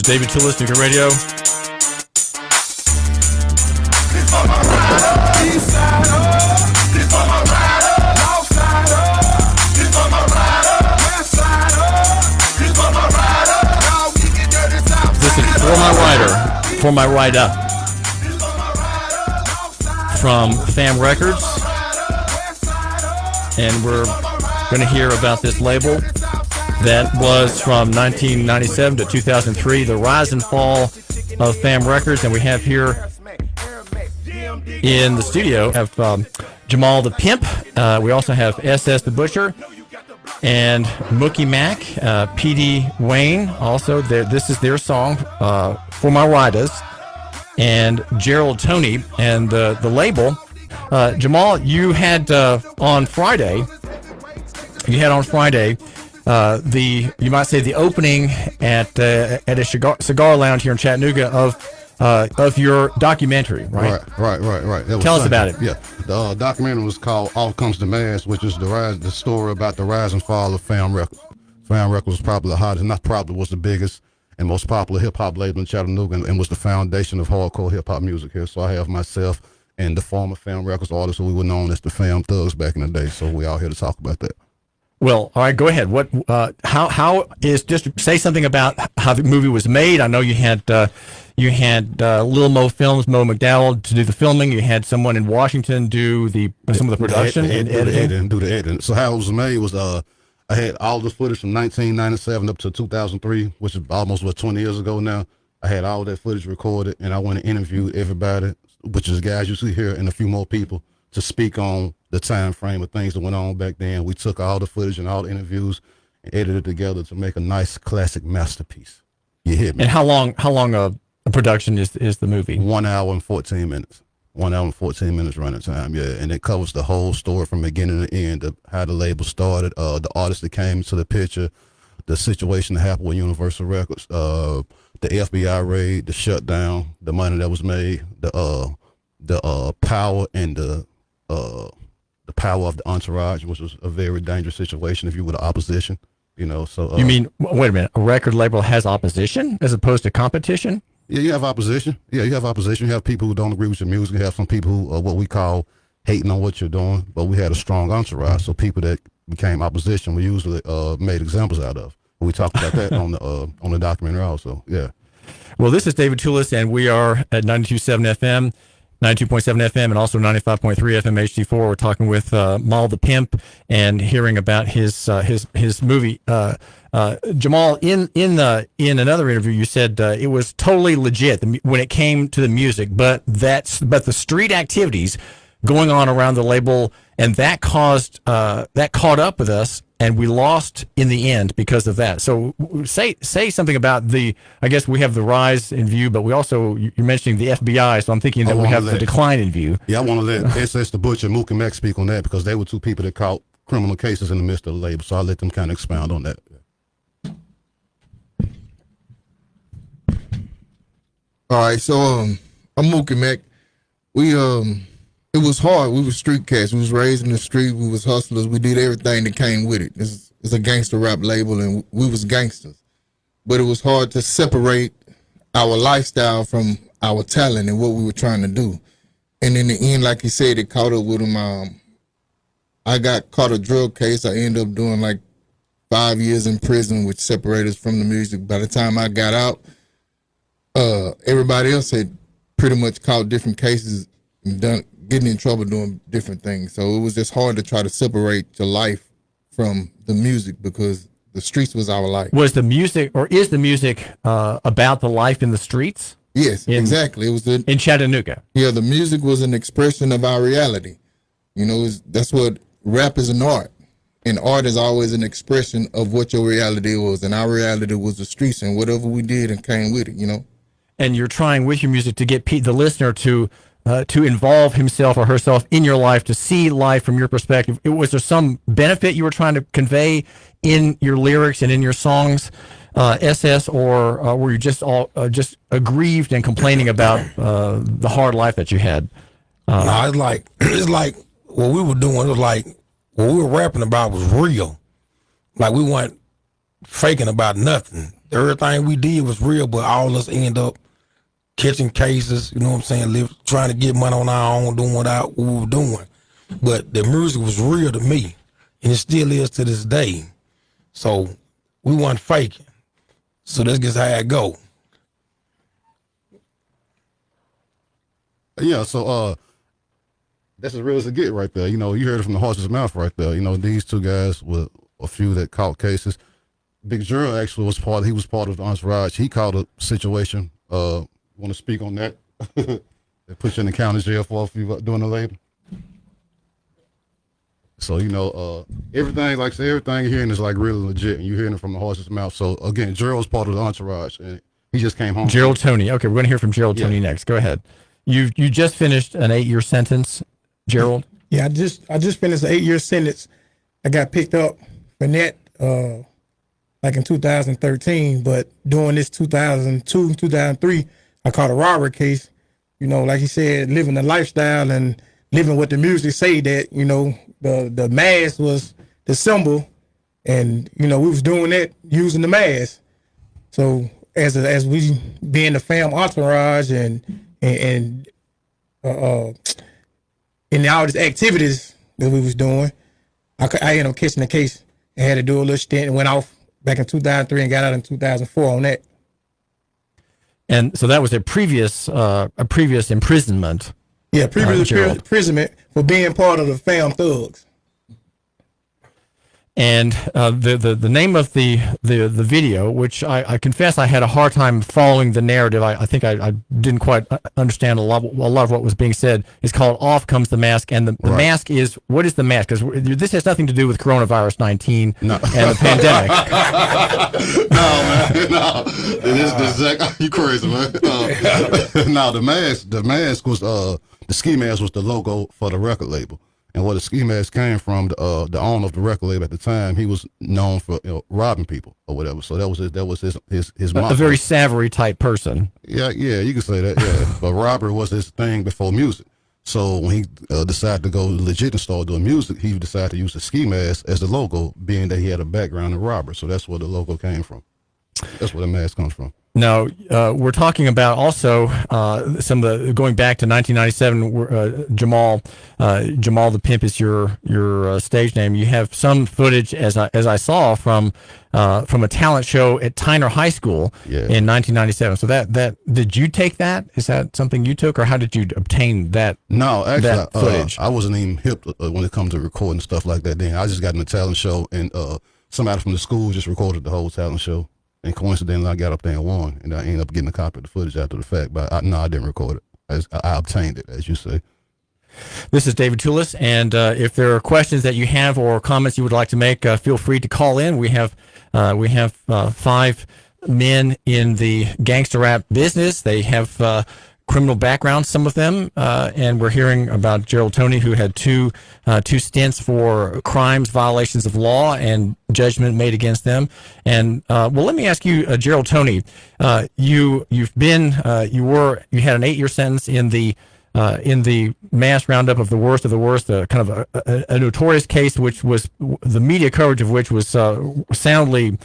David Tulis, Nuka Radio. This is For My Rider, For My Rider, from Fam Records. And we're going to hear about this label that was from 1997 to 2003, the rise and fall of Fam Records. And we have here in the studio have Maal The Pimp. We also have Shob Da Butcher and Mookie Mac, Petey Wang. Also, this is their song, For My Riders, and Gerald, Toney, and the label. Jamal, you had on Friday. You might say the opening at a cigar lounge here in Chattanooga of your documentary, right? Right. Tell us about it. Yeah, the documentary was called "All Comes to Mass," which is the story about the rise and fall of Fam Records. Fam Records was probably the hottest, not probably, was the biggest and most popular hip hop label in Chattanooga, and was the foundation of hardcore hip hop music here. So I have myself and the former Fam Records artists who we were known as the Fam Thugs back in the day. So we all here to talk about that. Well, all right, go ahead. What? How is, just say something about how the movie was made. I know you had Lil Mo Films, Mo McDowell, to do the filming. You had someone in Washington do some of the production and editing. So how it was made was I had all the footage from 1997 up to 2003, which is almost 20 years ago now. I had all that footage recorded, and I went and interviewed everybody, which is guys you see here, and a few more people, to speak on the time frame of things that went on back then. We took all the footage and all the interviews and edited it together to make a nice classic masterpiece. You hear me? And how long a production is the movie? 1 hour and 14 minutes. 1 hour and 14 minutes running time, yeah. And it covers the whole story from beginning to end, of how the label started, the artists that came to the picture, the situation that happened with Universal Records, the FBI raid, the shutdown, the money that was made, the power and the power of the entourage, which was a very dangerous situation if you were the opposition, you know. So you mean, wait a minute, a record label has opposition as opposed to competition? Yeah, you have opposition. Yeah, you have opposition. You have people who don't agree with your music. You have some people who are what we call hating on what you're doing. But we had a strong entourage, so people that became opposition we usually made examples out of. We talked about that on the documentary also. Yeah. Well, this is David Tulis, and we are at 92.7 FM. 92.7 FM and also 95.3 FM HD4. We're talking with Maal The Pimp and hearing about his movie. Jamal, in another interview, you said it was totally legit when it came to the music, but the street activities going on around the label, and that caught up with us, and we lost in the end because of that. So say something about I guess we have the rise in view, but we also, you're mentioning the FBI, so I'm thinking that we have the decline in view. Yeah, I want to let Shob Da Butcher and Mookie Mac speak on that, because they were two people that caught criminal cases in the midst of the label, so I'll let them kind of expound on that. All right, so I'm Mookie Mac. It was hard. We were street cats. We was raised in the street. We was hustlers. We did everything that came with it. It's a gangster rap label, and we was gangsters. But it was hard to separate our lifestyle from our talent and what we were trying to do. And in the end, like you said, it caught up with him. I got caught a drug case. I ended up doing like 5 years in prison, which separated us from the music. By the time I got out, everybody else had pretty much caught different cases and getting in trouble doing different things. So it was just hard to try to separate your life from the music, because the streets was our life. Was the music, or is the music about the life in the streets? Yes, exactly. It was in Chattanooga. Yeah, the music was an expression of our reality. You know, that's what rap is, an art. And art is always an expression of what your reality was. And our reality was the streets and whatever we did and came with it, you know. And you're trying with your music to get the listener to involve himself or herself in your life, to see life from your perspective. Was there some benefit you were trying to convey in your lyrics and in your songs, SS, or were you just aggrieved and complaining about the hard life that you had? No, it's like what we were doing was like what we were rapping about was real. Like we weren't faking about nothing. everything we did was real, but all of us end up catching cases, you know what I'm saying, trying to get money on our own, doing what we were doing. But the music was real to me, and it still is to this day. So we weren't faking. So that's just how it go. Yeah, so that's as real as it get right there. You know, you heard it from the horse's mouth right there. You know, these two guys were a few that caught cases. Big Gerald actually was part of the entourage. He caught a situation. Want to speak on that? They put you in the county jail for a few doing the label. So, you know, everything, like I said, everything you're hearing is like really legit, and you're hearing it from the horse's mouth. So again, Gerald was part of the entourage, and he just came home. Gerald Toney. Okay, we're going to hear from Gerald Toney next. Go ahead. You just finished an 8-year sentence, Gerald? Yeah, I just finished an 8-year sentence. I got picked up for that like in 2013, but during this 2002, 2003, I caught a robbery case. You know, like you said, living the lifestyle and living what the music say that, you know, the mask was the symbol, and, you know, we was doing that using the mask. So as we being the fam entourage and in all these activities that we was doing, I ended up catching the case and had to do a little stint and went off back in 2003 and got out in 2004 on that. And so that was a previous imprisonment. Yeah, previous imprisonment for being part of the fam thugs. And the name of the video, which I confess I had a hard time following the narrative. I think I didn't quite understand a lot of what was being said. Is called "Off Comes the Mask," and the mask is, what is the mask? Because this has nothing to do with coronavirus 19 and the pandemic. No, man, no. This is you crazy, man. No, the mask was the ski mask was the logo for the record label. And where the ski mask came from, the owner of the record label at the time, he was known for robbing people or whatever. So that was his motto. A very Savory type person. Yeah, you can say that. Yeah, but robbery was his thing before music. So when he decided to go legit and start doing music, he decided to use the ski mask as the logo, being that he had a background in robbery. So that's where the logo came from. That's where the mask comes from. Now, we're talking about also some of the, going back to 1997, Jamal the Pimp is your stage name. You have some footage, as I saw, from a talent show at Tyner High School in 1997. So that did you take that? Is that something you took, or how did you obtain that? No, actually, that footage? I wasn't even hip when it comes to recording stuff like that. Then I just got in the talent show, and somebody from the school just recorded the whole talent show. And coincidentally, I got up there and won, and I ended up getting a copy of the footage after the fact. But I didn't record it. I obtained it, as you say. This is David Tulis, and if there are questions that you have or comments you would like to make, feel free to call in. We have 5 men in the gangster rap business. They have criminal backgrounds, some of them, and we're hearing about Gerald Toney, who had two stints for crimes, violations of law, and judgment made against them. And well, let me ask you, Gerald Toney, you had an 8-year sentence in the mass roundup of the worst, kind of a notorious case, which was the media coverage of which was soundly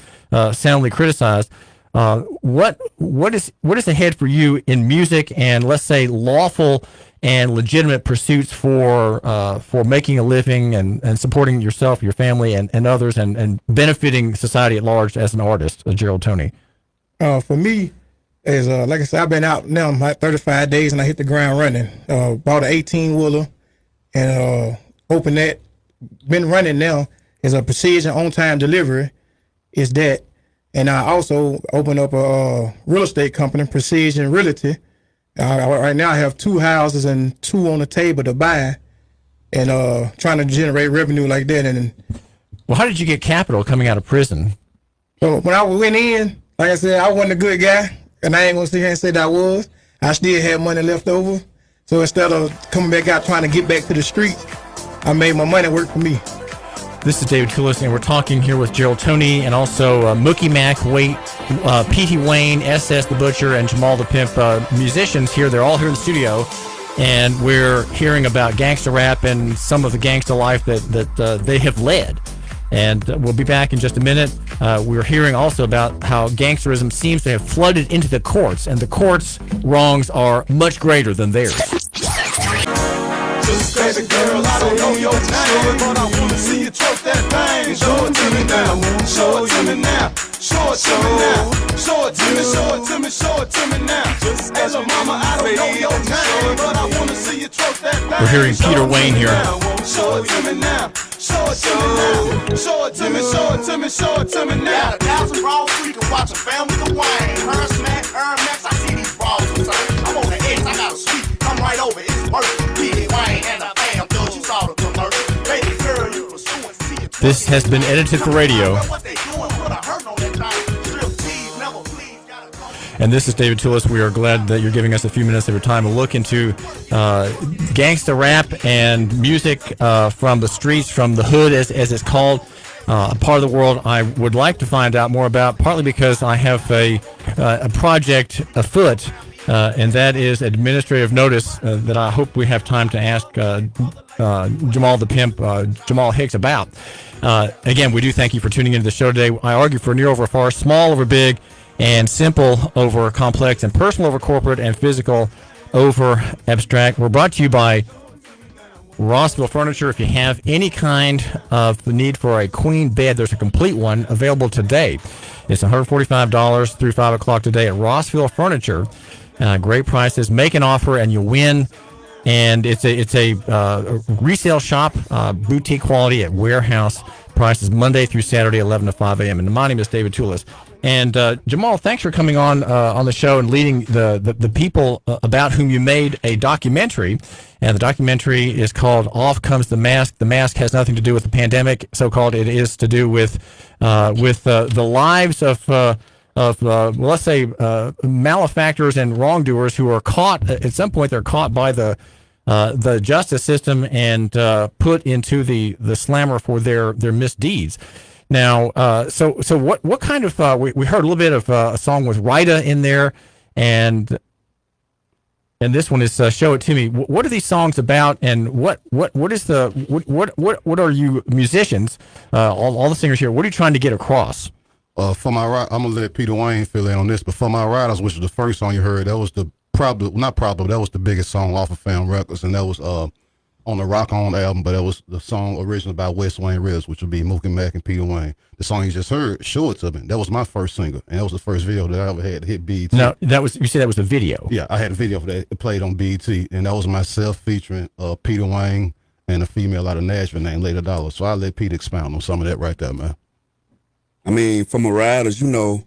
criticized. What is ahead for you in music and, let's say, lawful and legitimate pursuits for making a living and supporting yourself, your family, and others, and benefiting society at large as an artist, Gerald Toney? For me, is like I said, I've been out now like 35 days and I hit the ground running. Bought an 18-wheeler and opened that. Been running now is a precision on-time delivery. Is that. And I also opened up a real estate company, Precision Realty. Right now I have 2 houses and 2 on the table to buy, and trying to generate revenue like that. And well, how did you get capital coming out of prison? So when I went in, like I said, I wasn't a good guy, and I ain't gonna sit here and say that I was. I still had money left over. So instead of coming back out trying to get back to the street, I made my money work for me. This is David Tulis, and we're talking here with Gerald Toney and also Mookie Mac, Petey Wang, SS The Butcher, and Maal The Pimp, musicians here. They're all here in the studio, and we're hearing about gangster rap and some of the gangster life that they have led. And we'll be back in just a minute. We're hearing also about how gangsterism seems to have flooded into the courts, and the courts' wrongs are much greater than theirs. Baby girl, I don't know your name, but I wanna see you twerk that thing. Show it to me now, show it to me now, show it to me now, show it to me, show it to me, show it to me now. Hey, little mama, I don't know your name, but I wanna see you twerk that thing. We're hearing Peter Wang here. Show it to me now, show it to me now, show it to me, show it to me, show it to me now. Got 1,000 brawls, we can watch a family the Wang. Her snack, her max, I see these brawls. I'm on the X, I got a suite, come right over, it's worth Petey Wang and the fam, dude, you saw the commercial. Baby girl, you pursuing, see it. This has been edited for radio. What they doing, put a hurt on that time. Strip tease, never please, gotta go. And this is David Tulis. We are glad that you're giving us a few minutes of your time to look into gangsta rap and music from the streets, from the hood, as it's called, a part of the world I would like to find out more about, partly because I have a project afoot, and that is administrative notice that I hope we have time to ask Maal The Pimp, Jamal Hicks, about. Again, we do thank you for tuning into the show today. I argue for near over far, small over big, and simple over complex, and personal over corporate, and physical over abstract. We're brought to you by Rossville Furniture. If you have any kind of the need for a queen bed, there's a complete one available today. It's $145 through 5 o'clock today at Rossville Furniture. Great prices. Make an offer and you'll win. And it's a resale shop, boutique quality at warehouse prices, Monday through Saturday, 11 to 5 a.m. And my name is David Tulis. And Jamal, thanks for coming on the show and leading the people about whom you made a documentary. And the documentary is called "Off Comes the Mask." The mask has nothing to do with the pandemic, so-called. It is to do with the lives of let's say malefactors and wrongdoers who are caught at some point. They're caught by the justice system and put into the slammer for their misdeeds. Now, so what kind of we heard a little bit of a song with Rita in there, and this one is "Show It To Me." What are these songs about, and what is the what are you musicians, all the singers here? What are you trying to get across? For my ride, I'm gonna let Petey Wang fill in on this, but For My Riders, which was the first song you heard, that was that was the biggest song off of Fam Records, and that was on the Rock On album, but that was the song originally by West Wayne Ribs, which would be Mookie Mac and Petey Wang. The song you just heard, "Show It To Me," that was my first single, and that was the first video that I ever had to hit BET. No, you said that was a video. Yeah, I had a video for that. It played on BET, and that was myself featuring Petey Wang and a female out of Nashville named Lady Dollar. So I'll let Pete expound on some of that right there, man. I mean, For My Riders, you know,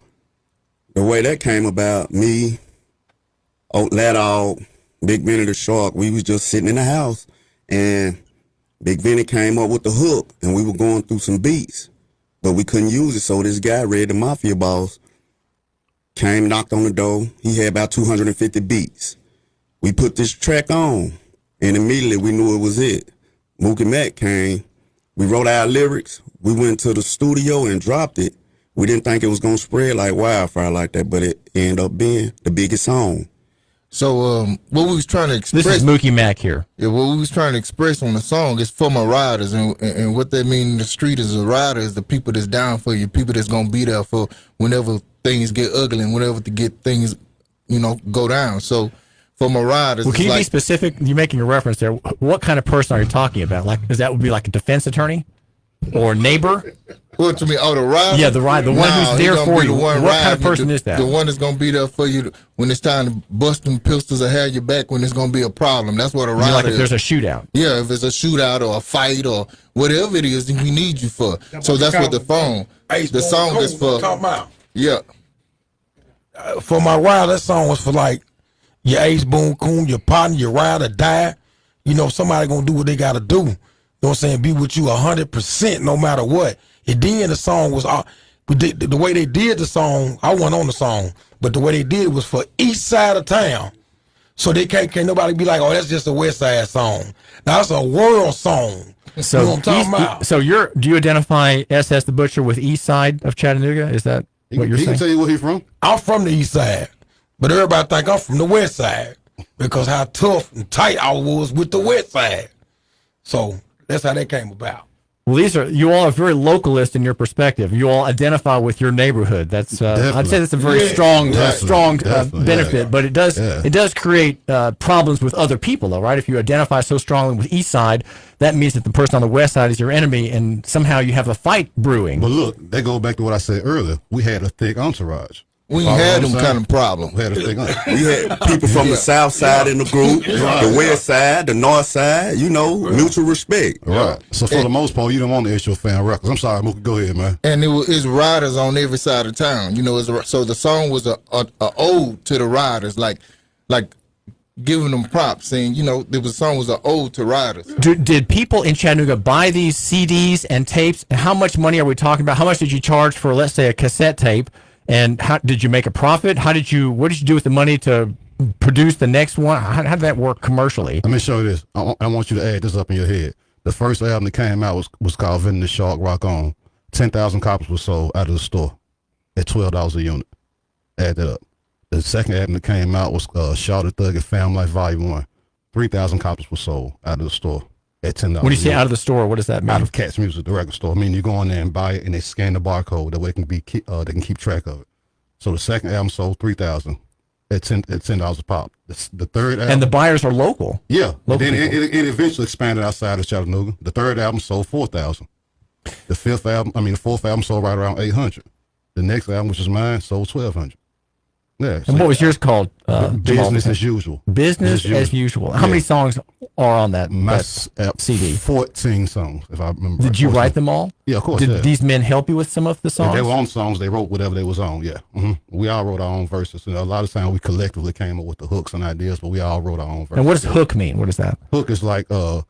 the way that came about, me, Ladog, Big Vinny the Shark, we was just sitting in the house, and Big Vinny came up with the hook, and we were going through some beats, but we couldn't use it, so this guy, Red the Mafia Boss, came, knocked on the door. He had about 250 beats. We put this track on, and immediately we knew it was it. Mookie Mac came. We wrote our lyrics. We went to the studio and dropped it. We didn't think it was going to spread like wildfire like that, but it ended up being the biggest song. So what we was trying to express. This is Mookie Mac here. Yeah, what we was trying to express on the song is for my riders, and what that means in the street is a rider is the people that's down for you, people that's gonna be there for whenever things get ugly and whenever to get things, go down. So for my riders, Well, can you be specific? You're making a reference there. What kind of person are you talking about? Like, would be like a defense attorney or neighbor? What to me? Oh, the rider. Yeah, the one who's there for you. What kind of person is that? The one that's gonna be there for you when it's time to bust them pistols or have your back when it's gonna be a problem. That's what a rider like if is. there's a shootout. Yeah, if it's a shootout or a fight or whatever it is, we need you for. So that's what the song is for. Yeah. For My Rider, that song was for like your ace boom coon, your partner, your ride or die. Somebody gonna do what they gotta do. You know what I'm saying? Be with you 100% no matter what. And then the song was the way they did the song. I wasn't on the song, but the way they did it was for east side of town. So they can't nobody be like, oh, that's just a west side song. Now that's a world song. So you know what I'm talking about? So do you identify SS the Butcher with east side of Chattanooga? Is that what you're He saying? can tell you where he's from. I'm from the east side, but everybody think I'm from the west side because how tough and tight I was with the west side. So that's how that came about. Well, you all are very localist in your perspective. You all identify with your neighborhood. That's I'd say that's a very strong benefit. Yeah. But it does create problems with other people, though, right? If you identify so strongly with East Side, that means that the person on the West Side is your enemy, and somehow you have a fight brewing. But look, they go back to what I said earlier. We had a thick entourage. We had them kind of problem. We had a thick entourage. We had people from the South Side in the group, the West Side, the North Side. Mutual respect. Right. So for the most part, you don't want to issue a fan records. I'm sorry, Mookie. Go ahead, man. And it's riders on every side of town. So the song was a ode to the riders, like giving them props, saying, the song was an ode to riders. Did people in Chattanooga buy these CDs and tapes? And how much money are we talking about? How much did you charge for, let's say, a cassette tape? And how did you make a profit? What did you do with the money to produce the next one? How did that work commercially? Let me show you this. I want you to add this up in your head. The first album that came out was called Vending the Shark Rock On. 10,000 copies were sold out of the store at $12 a unit. Add that up. The second album that came out was Shouted Thug and Fam Life Volume 1. 3,000 copies were sold out of the store at $10. When you say out of the store, what does that mean? Out of Cat's Music, the record store. I mean, you go in there and buy it, and they scan the barcode. That way they can keep track of it. So the second album sold 3,000 at $10 a pop. The third album, and the buyers are local. Yeah. Local and then it eventually expanded outside of Chattanooga. The third album sold 4,000. The fourth album sold right around 800. The next album, which is mine, sold 1,200. Yeah. And what was yours called? Business as Usual. Business as Usual. How many songs are on that CD? 14 songs, if I remember. Did you write them all? Yeah, of course. Did these men help you with some of the songs? If they were on songs, they wrote whatever they was on, yeah. We all wrote our own verses. And a lot of times we collectively came up with the hooks and ideas, but we all wrote our own verses. And what does hook mean? What is that? Hook is like the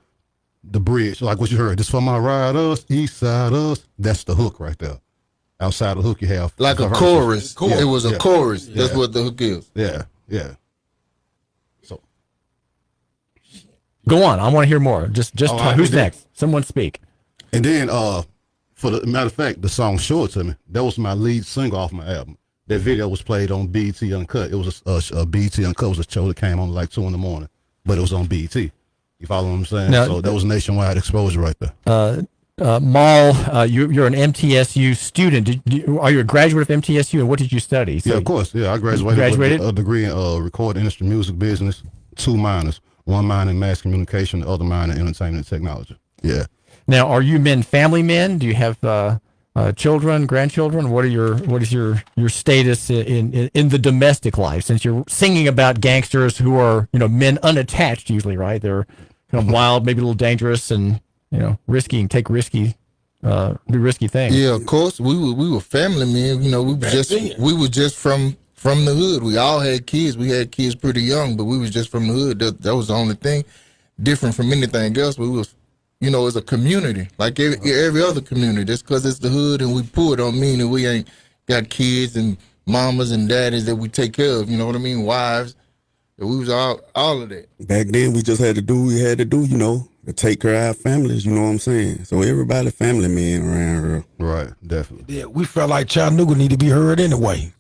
bridge, like what you heard. This for my riders, east side us. That's the hook right there. Outside the hook, you have like a chorus. Yeah. It was a chorus. That's what the hook is. Yeah. So, go on. I want to hear more. Just talk. Who's next? Someone speak. And then, for the matter of fact, the song "Show It To Me" that was my lead single off my album. That video was played on BET Uncut. It was a BET Uncut was a show that came on like 2 a.m, but it was on BET. You follow what I'm saying? So that was nationwide exposure right there. Maal, you're an MTSU student. Are you a graduate of MTSU, and what did you study? So, yeah, of course. Yeah, I graduated with a degree in recording industry music business, 2 minors, 1 minor in mass communication, the other minor in entertainment and technology. Yeah. Now, are you family men? Do you have children, grandchildren? What is your status in the domestic life? Since you're singing about gangsters who are men unattached usually, right? They're kind of wild, maybe a little dangerous, and risky and do risky things. Yeah, of course. We were family men. We were just from the hood. We all had kids. We had kids pretty young, but we was just from the hood. That was the only thing different from anything else. But we was, as a community, like every other community. Just because it's the hood and we poor don't mean that we ain't got kids and mamas and daddies that we take care of. You know what I mean? Wives. We was all of that. Back then, we just had to do what we had to do, to take care of our families, you know what I'm saying? So everybody family man around here. Right, definitely. Yeah, we felt like Chattanooga need to be heard anyway.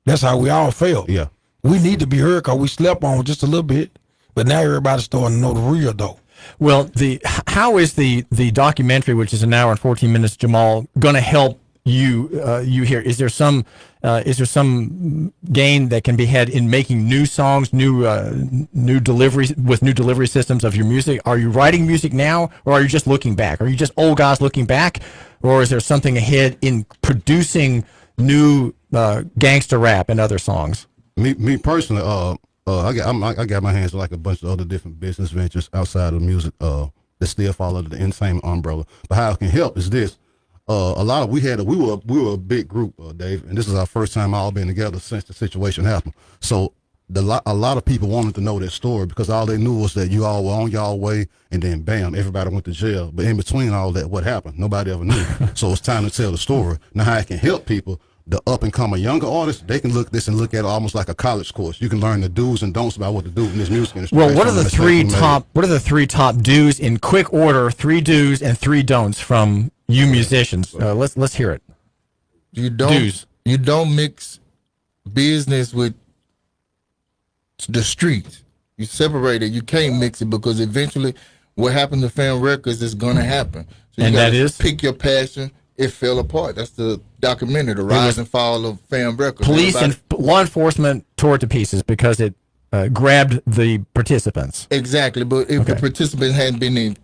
That's how we all felt. Yeah. We need to be heard because we slept on just a little bit. But now everybody's starting to know the real, though. Well, how is the documentary, which is an hour and 14 minutes, Jamal, going to help you here? Is there some gain that can be had in making new songs, new deliveries with new delivery systems of your music? Are you writing music now, or are you just looking back? Are you just old guys looking back, or is there something ahead in producing new gangster rap and other songs? Me personally, I got my hands on like a bunch of other different business ventures outside of music that still fall under the entertainment umbrella. But how it can help is this. We were a big group, Dave, and this is our first time all being together since the situation happened. So a lot of people wanted to know that story because all they knew was that you all were on y'all way, and then bam, everybody went to jail. But in between all that, what happened? Nobody ever knew. So it's time to tell the story. Now, how it can help people, the up and coming younger artists, they can look at this and look at it almost like a college course. You can learn the do's and don'ts about what to do in this music industry. Well, what are the three top do's in quick order? 3 do's and 3 don'ts from you musicians. Let's hear it. You don't mix business with the streets. You separate it. You can't mix it because eventually, what happened to Fam Records is gonna happen. So you And that gotta is? pick your passion. It fell apart. That's the documentary, The Rise and Fall of Fam Records. Police Everybody- and law enforcement tore it to pieces because it grabbed the participants. Exactly, but if the participants hadn't been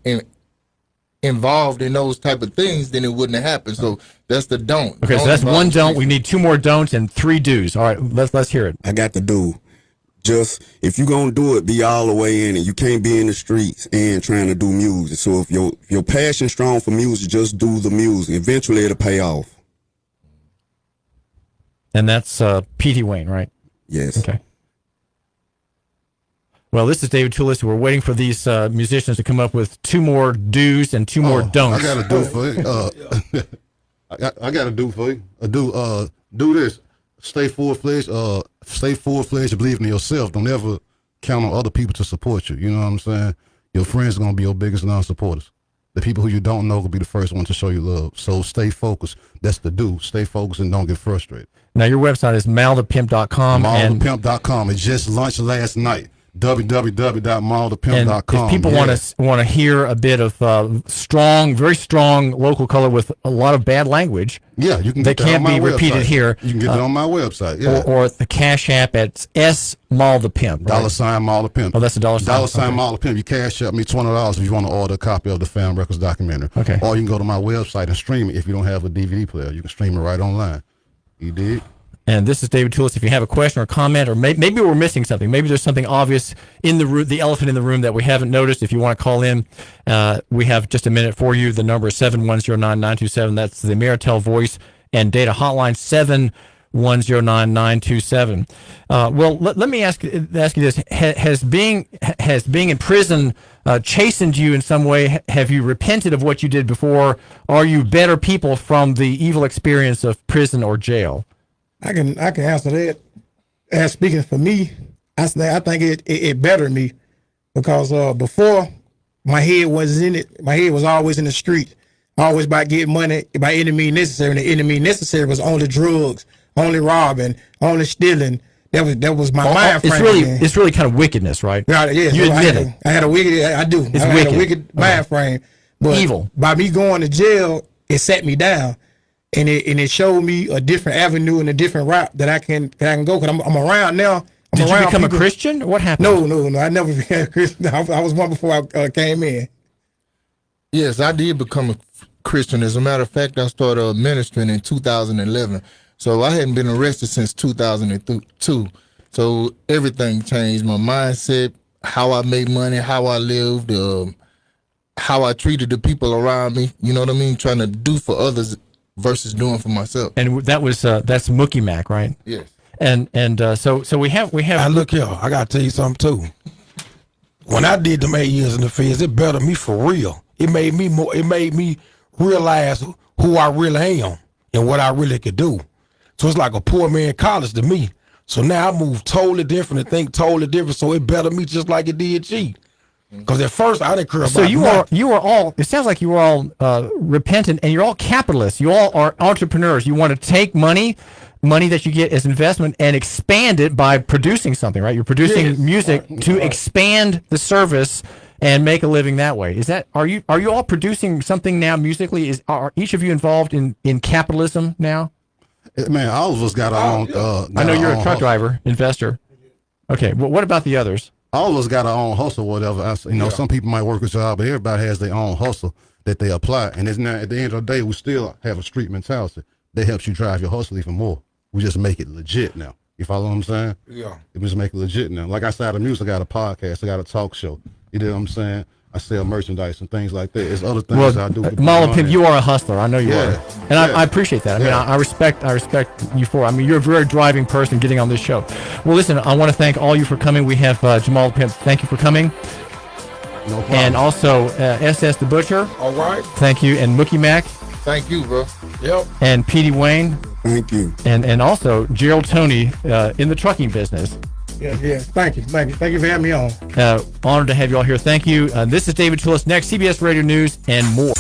involved in those type of things, then it wouldn't have happened. So that's the don't. Okay, so that's one don't. We need 2 more don'ts and 3 do's. All right, let's hear it. I got to do. Just if you gonna do it, be all the way in it. You can't be in the streets and trying to do music. So if your passion strong for music, just do the music. Eventually it'll pay off. And that's Petey Wang, right? Yes. Okay. Well, this is David Tulis. We're waiting for these musicians to come up with 2 more do's and 2 more don'ts. I got to do for you. I got to do for you. Do this. Stay full-fledged. Believe in yourself. Don't ever count on other people to support you. You know what I'm saying? Your friends are going to be your biggest non-supporters. The people who you don't know will be the first one to show you love. So stay focused. That's the do. Stay focused and don't get frustrated. Now, your website is maalthepimp.com. Maalthepimp.com. It just launched last night. www.maalthepimp.com. And if people want to hear a bit of very strong local color with a lot of bad language, yeah, you can. They Get that can't on my be repeated website. here. You can get it on my website. Yeah. or at the Cash App at Maal The Pimp. Right? $ Maal The Pimp. Oh, that's a $. $ Okay. Maal The Pimp. You cash up me $20 if you want to order a copy of the Fam Records documentary. Okay. Or you can go to my website and stream it if you don't have a DVD player. You can stream it right online. You dig? And this is David Tulis. If you have a question or comment, or maybe we're missing something, maybe there's something obvious in the room, the elephant in the room that we haven't noticed. If you want to call in, we have just a minute for you. The number is 7109927. That's the Ameritel voice and data hotline, 7109927. Well, let me ask you this: Has being in prison chastened you in some way? Have you repented of what you did before? Are you better people from the evil experience of prison or jail? I can answer that. As speaking for me, I think it bettered me because before my head was in it. My head was always in the street, always about getting money by any means necessary. And the enemy necessary was only drugs, only robbing, only stealing. That was my mind frame. It's really kind of wickedness, right? Yeah, You admit it. I had a wicked. I do. It's I wicked. had a wicked mind frame. But Evil. By me going to jail, it set me down. And it showed me a different avenue and a different route that I can go. Cause I'm around now. Did you become a Christian? What happened? No. I never became a Christian. I was one before I came in. Yes, I did become a Christian. As a matter of fact, I started ministering in 2011. So I hadn't been arrested since 2002. So everything changed. My mindset, how I made money, how I lived, how I treated the people around me. You know what I mean? Trying to do for others versus doing for myself. And that was that's Mookie Mac, right? Yes. And so we have. Now look here, I gotta tell you something too. When I did them 8 years in the feds, it bettered me for real. It made me realize who I really am and what I really could do. So it's like a poor man college to me. So now I move totally different and think totally different. So it bettered me just like it did G. Because at first I didn't care about. So you are all. It sounds like you were all repentant, and you're all capitalists. You all are entrepreneurs. You want to take money that you get as investment and expand it by producing something, right? You're producing music to expand the service and make a living that way. Is that are you all producing something now musically? Are each of you involved in capitalism now? Man, all of us got our own. I know you're a truck driver, investor. Okay, well, what about the others? All of us got our own hustle, whatever. Some people might work a job, but everybody has their own hustle that they apply. And it's not, at the end of the day, we still have a street mentality that helps you drive your hustle even more. We just make it legit now. You follow what I'm saying? Yeah. We just make it legit now. Like I said, the music, I got a podcast, I got a talk show. You know what I'm saying? I sell merchandise and things like that. There's other things I do. Maal The Pimp, you are a hustler. I know you are, and Yeah. I appreciate that. I mean, I respect you for it. I mean, you're a very driving person getting on this show. Well, listen, I want to thank all you for coming. We have Maal The Pimp. Thank you for coming. No problem. And also SS The Butcher. All right. Thank you, and Mookie Mac, Thank you, bro. Yep. and Petey Wang, Thank you. and also Gerald Toney in the trucking business. Yeah. Thank you for having me on. Honored to have you all here. Thank you. This is David Tulis. Next, CBS Radio News and more.